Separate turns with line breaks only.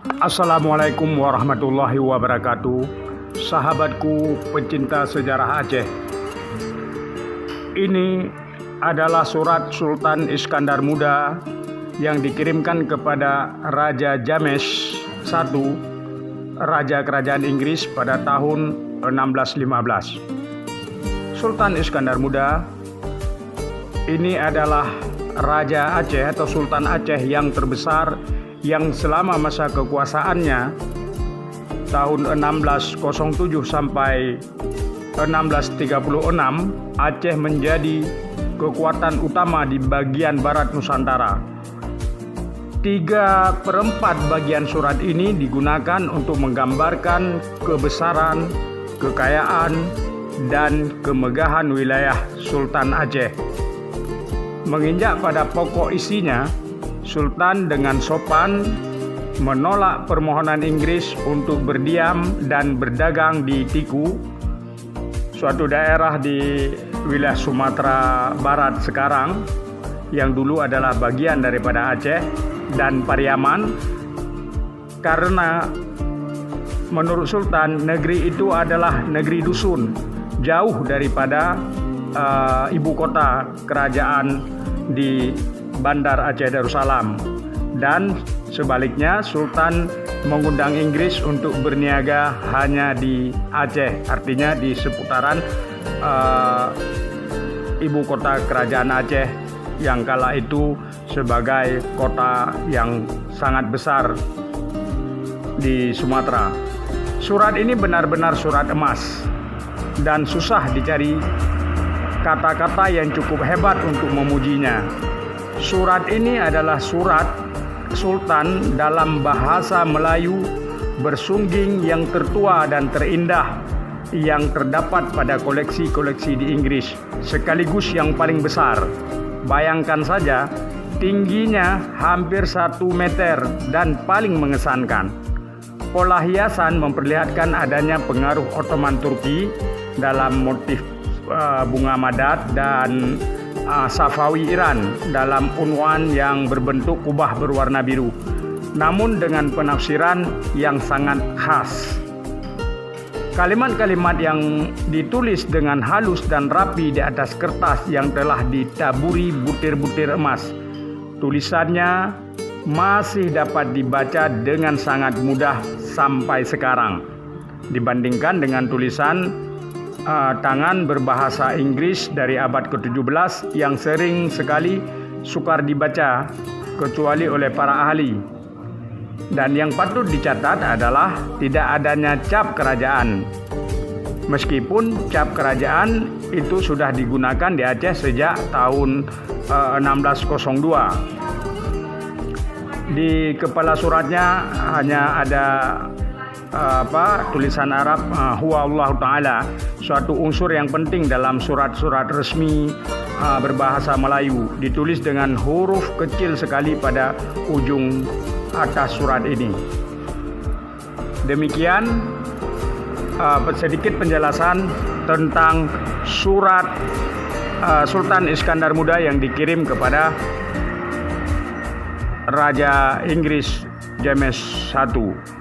Assalamualaikum warahmatullahi wabarakatuh. Sahabatku pecinta sejarah Aceh, ini adalah surat Sultan Iskandar Muda yang dikirimkan kepada Raja James I, Raja Kerajaan Inggris pada tahun 1615. Sultan Iskandar Muda ini adalah Raja Aceh atau Sultan Aceh yang terbesar yang selama masa kekuasaannya tahun 1607 sampai 1636 Aceh menjadi kekuatan utama di bagian barat Nusantara. 3/4 bagian surat ini digunakan untuk menggambarkan kebesaran, kekayaan, dan kemegahan wilayah Sultan Aceh. Menginjak pada pokok isinya, Sultan dengan sopan menolak permohonan Inggris untuk berdiam dan berdagang di Tiku, suatu daerah di wilayah Sumatera Barat sekarang, yang dulu adalah bagian daripada Aceh dan Pariaman, karena menurut Sultan negeri itu adalah negeri dusun, jauh daripada ibu kota kerajaan di Bandar Aceh Darussalam. Dan sebaliknya Sultan mengundang Inggris untuk berniaga hanya di Aceh, artinya di seputaran ibu kota kerajaan Aceh yang kala itu sebagai kota yang sangat besar di Sumatera. Surat ini benar-benar surat emas dan susah dicari kata-kata yang cukup hebat untuk memujinya. Surat ini adalah surat Sultan dalam bahasa Melayu bersungging yang tertua dan terindah yang terdapat pada koleksi-koleksi di Inggris, sekaligus yang paling besar. Bayangkan saja, tingginya hampir 1 meter dan paling mengesankan. Pola hiasan memperlihatkan adanya pengaruh Ottoman Turki dalam motif bunga madat dan Safawi Iran dalam unwan yang berbentuk kubah berwarna biru, namun dengan penafsiran yang sangat khas. Kalimat-kalimat yang ditulis dengan halus dan rapi di atas kertas yang telah ditaburi butir-butir emas. Tulisannya masih dapat dibaca dengan sangat mudah sampai sekarang, dibandingkan dengan tulisan tangan berbahasa Inggris dari abad ke-17 yang sering sekali sukar dibaca kecuali oleh para ahli. Dan yang patut dicatat adalah tidak adanya cap kerajaan. Meskipun cap kerajaan itu sudah digunakan di Aceh sejak tahun 1602. Di kepala suratnya hanya ada tulisan Arab huwa Allah Ta'ala, suatu unsur yang penting dalam surat-surat resmi berbahasa Melayu, ditulis dengan huruf kecil sekali pada ujung atas surat ini. Demikian sedikit penjelasan tentang surat Sultan Iskandar Muda yang dikirim kepada Raja Inggris James I.